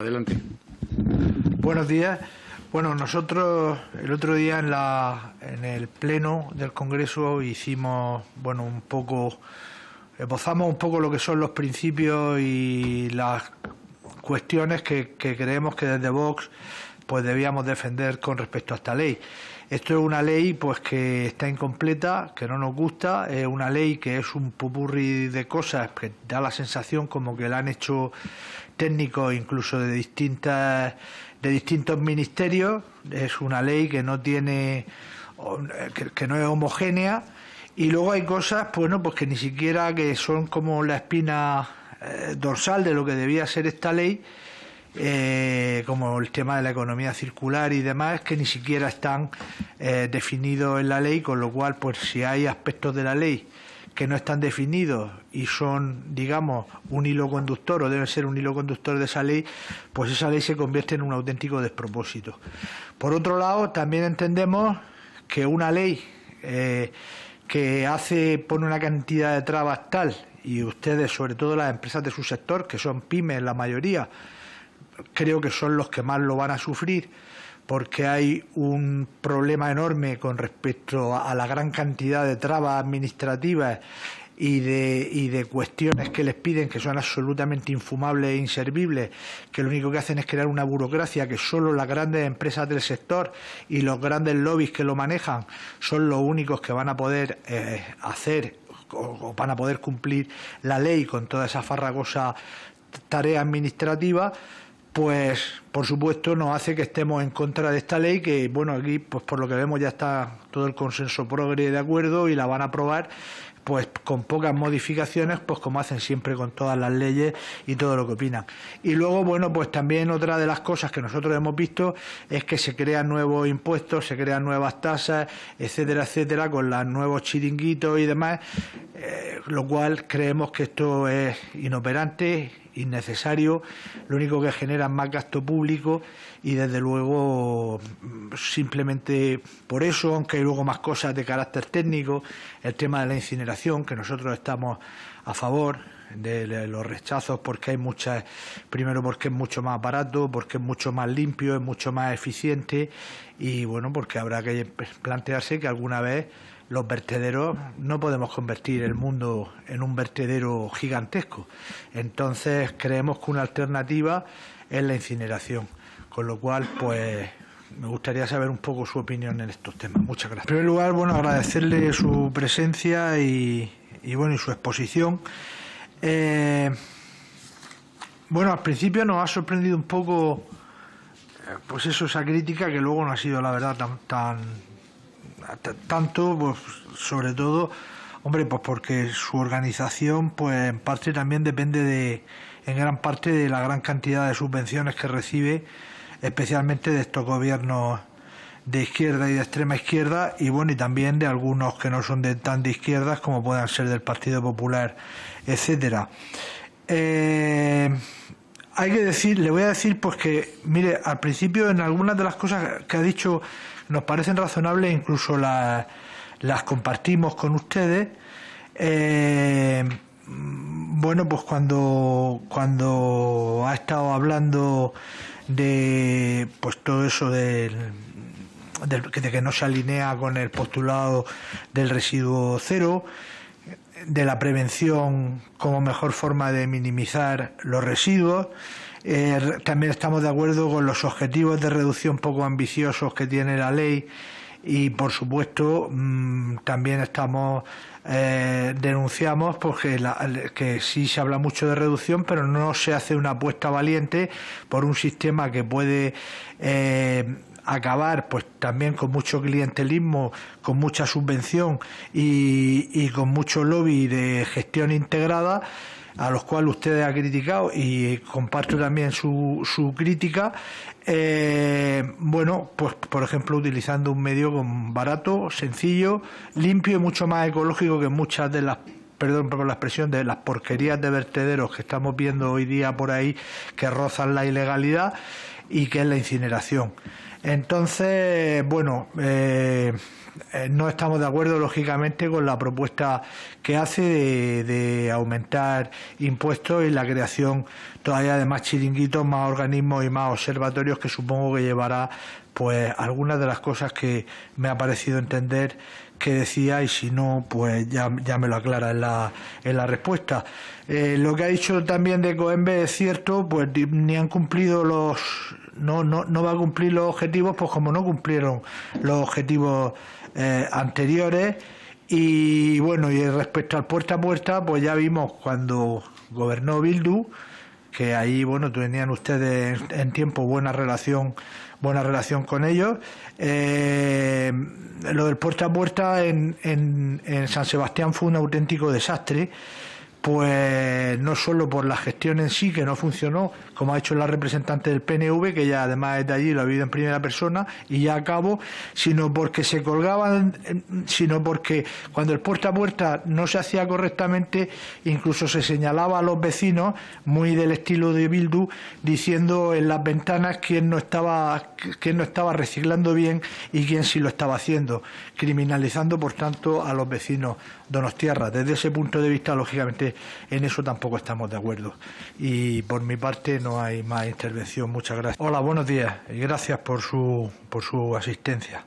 Adelante. Buenos días. Bueno, nosotros el otro día en el pleno del Congreso hicimos, esbozamos un poco lo que son los principios y las cuestiones que creemos que desde Vox pues debíamos defender con respecto a esta ley. Esto es una ley pues que está incompleta, que no nos gusta, es una ley que es un popurrí de cosas que da la sensación como que la han hecho técnicos incluso de distintos ministerios. Es una ley que no tiene, que no es homogénea, y luego hay cosas pues que ni siquiera, que son como la espina dorsal de lo que debía ser esta ley, como el tema de la economía circular y demás, que ni siquiera están definidos en la ley, con lo cual pues si hay aspectos de la ley que no están definidos y son, digamos, un hilo conductor o deben ser un hilo conductor de esa ley, pues esa ley se convierte en un auténtico despropósito. Por otro lado, también entendemos que una ley que pone una cantidad de trabas tal, y ustedes, sobre todo las empresas de su sector, que son pymes la mayoría, creo que son los que más lo van a sufrir, porque hay un problema enorme con respecto a la gran cantidad de trabas administrativas y de cuestiones que les piden, que son absolutamente infumables e inservibles, que lo único que hacen es crear una burocracia que solo las grandes empresas del sector y los grandes lobbies que lo manejan son los únicos que van a poder hacer o van a poder cumplir la ley con toda esa farragosa tarea administrativa. Pues por supuesto nos hace que estemos en contra de esta ley, que aquí pues por lo que vemos ya está todo el consenso progre de acuerdo y la van a aprobar pues con pocas modificaciones, pues como hacen siempre con todas las leyes y todo lo que opinan. Y luego pues también otra de las cosas que nosotros hemos visto es que se crean nuevos impuestos, se crean nuevas tasas, etcétera, con los nuevos chiringuitos y demás, lo cual creemos que esto es inoperante, innecesario, lo único que genera es más gasto público, y desde luego simplemente por eso, aunque hay luego más cosas de carácter técnico, el tema de la incineración, que nosotros estamos a favor de los rechazos, porque hay muchas, primero porque es mucho más barato, porque es mucho más limpio, es mucho más eficiente, y porque habrá que plantearse que alguna vez los vertederos, no podemos convertir el mundo en un vertedero gigantesco. Entonces creemos que una alternativa es la incineración, con lo cual pues me gustaría saber un poco su opinión en estos temas. Muchas gracias. En primer lugar, agradecerle su presencia y su exposición. Al principio nos ha sorprendido un poco esa crítica, que luego no ha sido, la verdad, tanto, sobre todo, porque su organización, pues en parte también depende en gran parte de la gran cantidad de subvenciones que recibe, especialmente de estos gobiernos de izquierda y de extrema izquierda, y también de algunos que no son tan de izquierdas, como puedan ser del Partido Popular, etcétera. Hay que decir, le voy a decir pues que, mire, al principio en algunas de las cosas que ha dicho nos parecen razonables, incluso las compartimos con ustedes. Pues cuando ha estado hablando de pues todo eso de que no se alinea con el postulado del residuo cero, de la prevención como mejor forma de minimizar los residuos. También estamos de acuerdo con los objetivos de reducción poco ambiciosos que tiene la ley, y por supuesto también denunciamos porque que sí se habla mucho de reducción, pero no se hace una apuesta valiente por un sistema que puede acabar pues también con mucho clientelismo, con mucha subvención y con mucho lobby de gestión integrada, a los cuales ustedes han criticado, y comparto también su crítica. Pues por ejemplo, utilizando un medio barato, sencillo, limpio y mucho más ecológico que muchas de las, perdón por la expresión, de las porquerías de vertederos que estamos viendo hoy día por ahí, que rozan la ilegalidad, y que es la incineración. Entonces, bueno, no estamos de acuerdo, lógicamente, con la propuesta que hace de aumentar impuestos y la creación todavía de más chiringuitos, más organismos y más observatorios, que supongo que llevará pues algunas de las cosas que me ha parecido entender que decía, y si no, pues ya me lo aclara en la respuesta. Lo que ha dicho también de Coembe es cierto, pues ni han cumplido no va a cumplir los objetivos, pues como no cumplieron los objetivos anteriores. Y bueno, y respecto al puerta a puerta, pues ya vimos cuando gobernó Bildu, que ahí, bueno, tenían ustedes en tiempo buena relación con ellos. Lo del puerta a puerta en San Sebastián fue un auténtico desastre, pues no solo por la gestión en sí, que no funcionó, como ha hecho la representante del PNV, que ya además es de allí, lo ha vivido en primera persona, y ya acabo, sino porque se colgaban, sino porque cuando el puerta a puerta no se hacía correctamente, incluso se señalaba a los vecinos, muy del estilo de Bildu, diciendo en las ventanas quién no estaba reciclando bien y quién sí lo estaba haciendo, criminalizando por tanto a los vecinos donostiarras. Desde ese punto de vista, lógicamente, en eso tampoco estamos de acuerdo. Y por mi parte no hay más intervención. Muchas gracias. Hola, buenos días y gracias por su asistencia.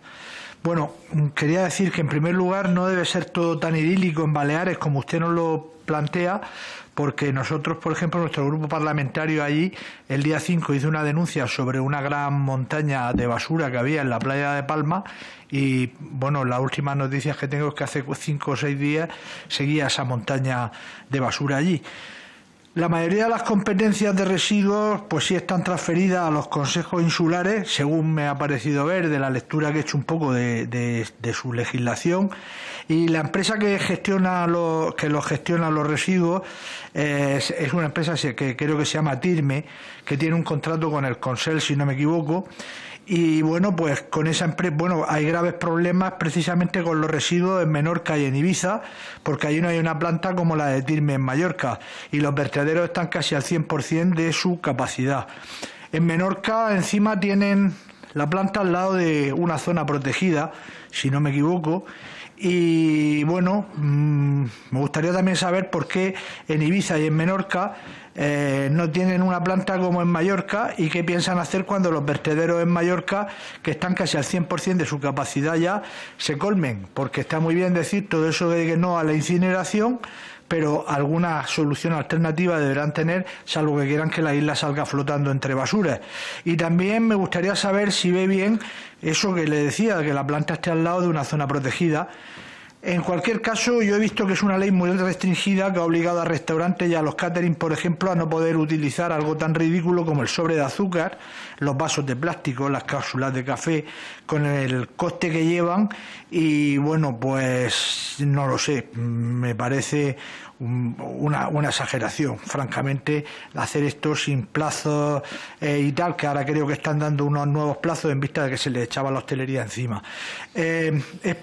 Bueno, quería decir que en primer lugar no debe ser todo tan idílico en Baleares como usted nos lo plantea, porque nosotros, por ejemplo, nuestro grupo parlamentario allí, el día 5 hizo una denuncia sobre una gran montaña de basura que había en la playa de Palma y, bueno, las últimas noticias que tengo es que hace 5 o 6 días seguía esa montaña de basura allí. La mayoría de las competencias de residuos pues sí están transferidas a los consejos insulares, según me ha parecido ver de la lectura que he hecho un poco de su legislación, y la empresa que gestiona los residuos es una empresa que creo que se llama TIRME, que tiene un contrato con el Consell, si no me equivoco. Y bueno, pues con esa empresa, bueno, hay graves problemas precisamente con los residuos en Menorca y en Ibiza, porque allí no hay una planta como la de Tirme en Mallorca, y los vertederos están casi al 100% de su capacidad. En Menorca, encima, tienen la planta al lado de una zona protegida, si no me equivoco. Y bueno, me gustaría también saber por qué en Ibiza y en Menorca no tienen una planta como en Mallorca, y qué piensan hacer cuando los vertederos en Mallorca, que están casi al 100% de su capacidad ya, se colmen, porque está muy bien decir todo eso de que no a la incineración, pero alguna solución alternativa deberán tener, salvo que quieran que la isla salga flotando entre basuras. Y también me gustaría saber si ve bien eso que le decía, que la planta esté al lado de una zona protegida. En cualquier caso, yo he visto que es una ley muy restringida que ha obligado a restaurantes y a los catering, por ejemplo, a no poder utilizar algo tan ridículo como el sobre de azúcar, los vasos de plástico, las cápsulas de café, con el coste que llevan. Y bueno, pues no lo sé, me parece una exageración, francamente, hacer esto sin plazos y tal, que ahora creo que están dando unos nuevos plazos en vista de que se les echaba la hostelería encima.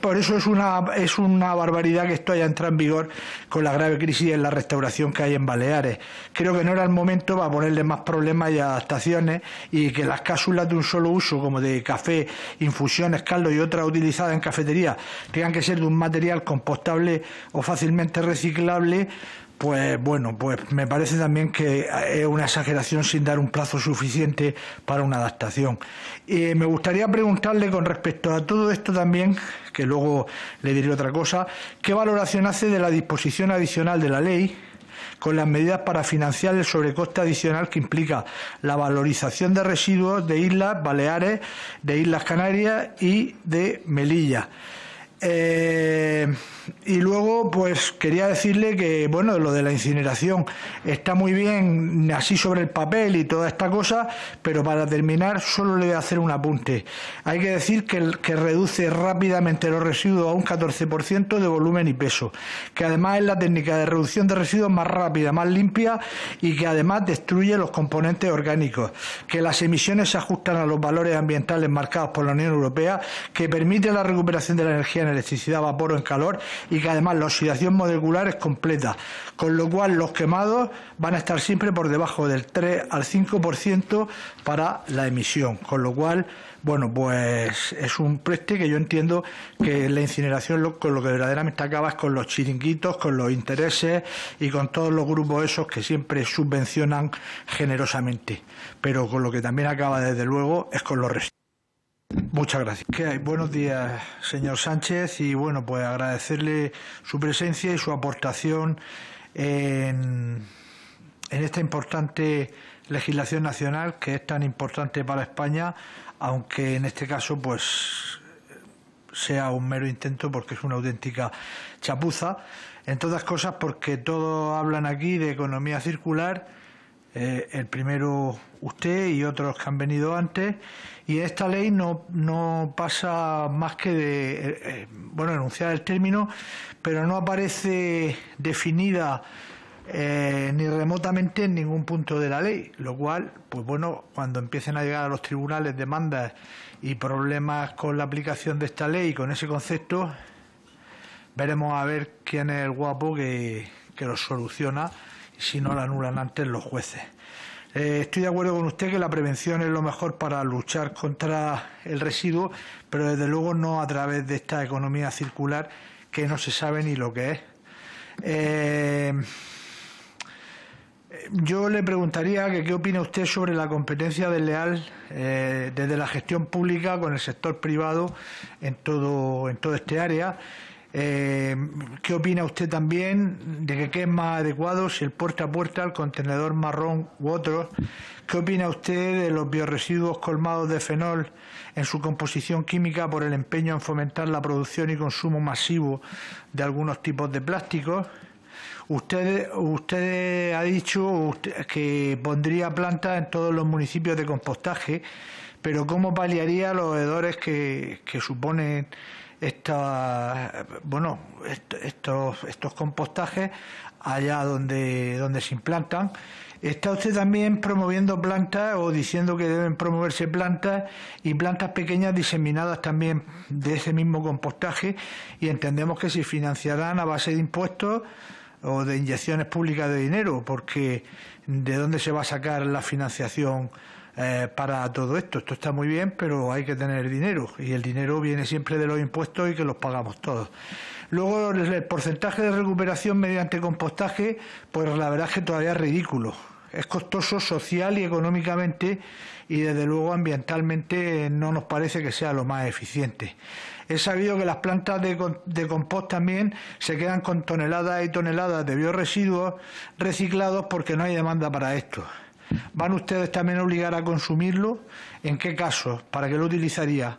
Por eso es una barbaridad que esto haya entrado en vigor con la grave crisis en la restauración que hay en Baleares. Creo que no era el momento para ponerle más problemas y adaptaciones, y que las cápsulas de un solo uso, como de café, infusiones, caldo y otras utilizadas en cafetería, tengan que ser de un material compostable o fácilmente reciclable. Pues bueno, pues me parece también que es una exageración sin dar un plazo suficiente para una adaptación. Me gustaría preguntarle con respecto a todo esto también, que luego le diré otra cosa, ¿qué valoración hace de la disposición adicional de la ley con las medidas para financiar el sobrecoste adicional que implica la valorización de residuos de Islas Baleares, de Islas Canarias y de Melilla? Y luego, pues quería decirle que, bueno, lo de la incineración está muy bien así sobre el papel y toda esta cosa, pero para terminar solo le voy a hacer un apunte. Hay que decir que reduce rápidamente los residuos a un 14% de volumen y peso, que además es la técnica de reducción de residuos más rápida, más limpia, y que además destruye los componentes orgánicos, que las emisiones se ajustan a los valores ambientales marcados por la Unión Europea, que permite la recuperación de la energía en electricidad, vapor o en calor, y que además la oxidación molecular es completa, con lo cual los quemados van a estar siempre por debajo del 3 al 5% para la emisión, con lo cual, bueno, pues es un preste que yo entiendo que la incineración con lo que verdaderamente acaba es con los chiringuitos, con los intereses y con todos los grupos esos que siempre subvencionan generosamente, pero con lo que también acaba desde luego es con los residuos. Muchas gracias. ¿Qué hay? Buenos días, señor Sánchez, y bueno, pues agradecerle su presencia y su aportación en esta importante legislación nacional que es tan importante para España, aunque en este caso pues sea un mero intento porque es una auténtica chapuza, en todas cosas porque todos hablan aquí de economía circular, el primero usted y otros que han venido antes, y esta ley no pasa más que de enunciar el término, pero no aparece definida ni remotamente en ningún punto de la ley, lo cual, pues bueno, cuando empiecen a llegar a los tribunales demandas y problemas con la aplicación de esta ley y con ese concepto, veremos a ver quién es el guapo que lo soluciona, y si no lo anulan antes los jueces. Estoy de acuerdo con usted que la prevención es lo mejor para luchar contra el residuo, pero desde luego no a través de esta economía circular que no se sabe ni lo que es. Yo le preguntaría que qué opina usted sobre la competencia desleal desde la gestión pública con el sector privado en todo este área. ¿Qué opina usted también de que qué es más adecuado, si el puerta a puerta, el contenedor marrón u otros? ¿Qué opina usted de los biorresiduos colmados de fenol en su composición química por el empeño en fomentar la producción y consumo masivo de algunos tipos de plásticos? Usted ha dicho que pondría plantas en todos los municipios de compostaje, pero ¿cómo paliaría los hedores que suponen estos compostajes allá donde se implantan? ¿Está usted también promoviendo plantas o diciendo que deben promoverse plantas y plantas pequeñas diseminadas también de ese mismo compostaje, y entendemos que se financiarán a base de impuestos o de inyecciones públicas de dinero, porque ¿de dónde se va a sacar la financiación para todo esto? Esto está muy bien, pero hay que tener dinero, y el dinero viene siempre de los impuestos y que los pagamos todos. Luego, el porcentaje de recuperación mediante compostaje, pues la verdad es que todavía es ridículo. Es costoso social y económicamente, y desde luego ambientalmente no nos parece que sea lo más eficiente. He sabido que las plantas de compost también se quedan con toneladas y toneladas de biorresiduos reciclados porque no hay demanda para esto. ¿Van ustedes también a obligar a consumirlo? ¿En qué casos? ¿Para qué lo utilizaría?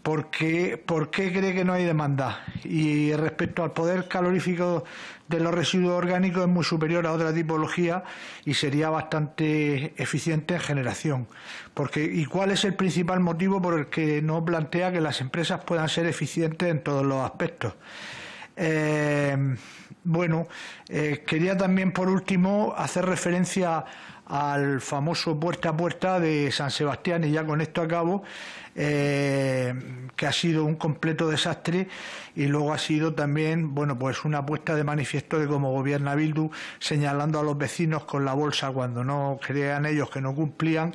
¿Por qué cree que no hay demanda? Y respecto al poder calorífico de los residuos orgánicos, es muy superior a otra tipología y sería bastante eficiente en generación. ¿Y cuál es el principal motivo por el que no plantea que las empresas puedan ser eficientes en todos los aspectos? Quería también, por último, hacer referencia al famoso puerta a puerta de San Sebastián, y ya con esto acabo, que ha sido un completo desastre, y luego ha sido también una puesta de manifiesto de cómo gobierna Bildu, señalando a los vecinos con la bolsa cuando no creían ellos que no cumplían,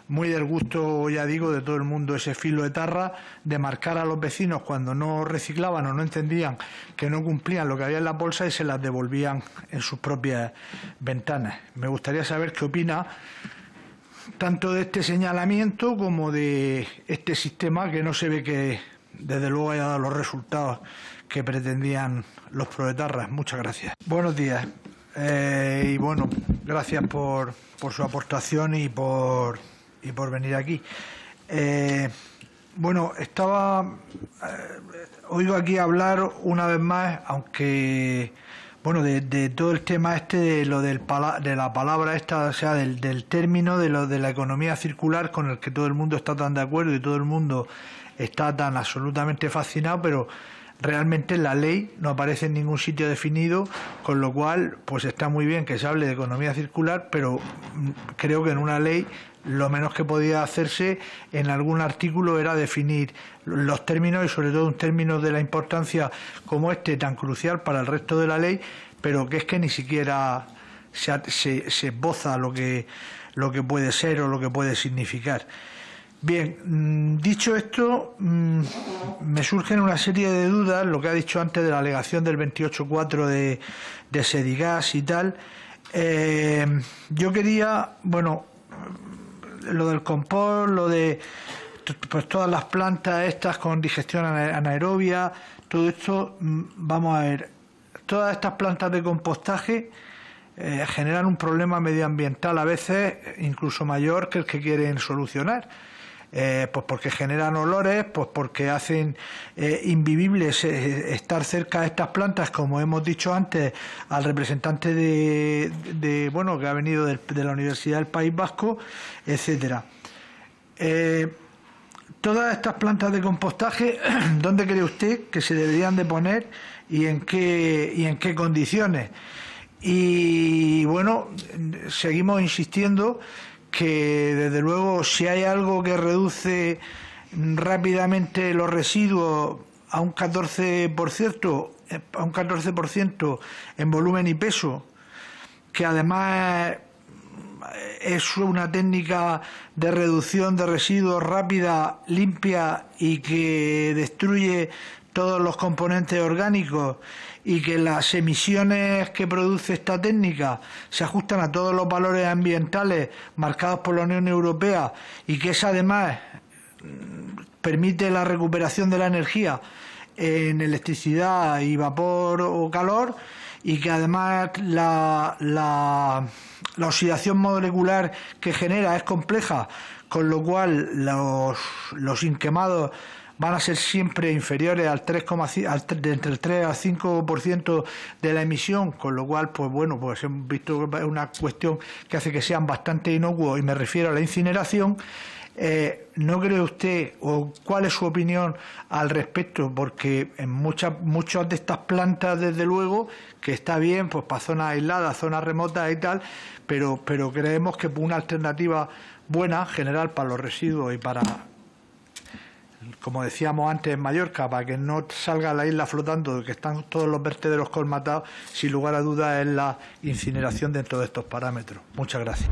muy del gusto, ya digo, de todo el mundo ese filo etarra de marcar a los vecinos cuando no reciclaban o no entendían que no cumplían lo que había en la bolsa y se las devolvían en sus propias ventanas. Me gustaría saber qué opina tanto de este señalamiento como de este sistema que no se ve que desde luego haya dado los resultados que pretendían los proetarras. Muchas gracias. Buenos días. Gracias por su aportación y por venir aquí. Oigo aquí hablar una vez más, aunque de todo el tema de la palabra esta, o sea, del término de la economía circular, con el que todo el mundo está tan de acuerdo y todo el mundo está tan absolutamente fascinado, pero realmente la ley no aparece en ningún sitio definido, con lo cual pues está muy bien que se hable de economía circular, pero creo que en una ley lo menos que podía hacerse en algún artículo era definir los términos, y sobre todo un término de la importancia como este, tan crucial para el resto de la ley, pero que es que ni siquiera se esboza lo que puede ser o lo que puede significar. Bien, dicho esto, me surgen una serie de dudas, lo que ha dicho antes de la alegación del 28.4 de Sedigas y tal. Yo quería, bueno, lo del compost, lo de pues todas las plantas estas con digestión anaerobia, todo esto, vamos a ver, todas estas plantas de compostaje generan un problema medioambiental a veces incluso mayor que el que quieren solucionar. Pues porque generan olores, pues porque hacen invivibles estar cerca de estas plantas, como hemos dicho antes al representante bueno, que ha venido de la Universidad del País Vasco, etcétera. Todas estas plantas de compostaje, ¿dónde cree usted que se deberían de poner y en qué condiciones? Y bueno, seguimos insistiendo que desde luego si hay algo que reduce rápidamente los residuos a un 14% en volumen y peso, que además es una técnica de reducción de residuos rápida, limpia y que destruye todos los componentes orgánicos, y que las emisiones que produce esta técnica se ajustan a todos los valores ambientales marcados por la Unión Europea, y que esa además permite la recuperación de la energía en electricidad y vapor o calor, y que además la oxidación molecular que genera es compleja, con lo cual los inquemados van a ser siempre inferiores al 3,5, de entre el 3 al 5% de la emisión, con lo cual, pues bueno, pues hemos visto que es una cuestión que hace que sean bastante inocuos, y me refiero a la incineración. ¿No cree usted, o cuál es su opinión al respecto? Porque en muchas de estas plantas, desde luego, que está bien pues para zonas aisladas, zonas remotas y tal, pero creemos que una alternativa buena, general, para los residuos y para, como decíamos antes en Mallorca, para que no salga la isla flotando, que están todos los vertederos colmatados, sin lugar a dudas es la incineración dentro de estos parámetros. Muchas gracias.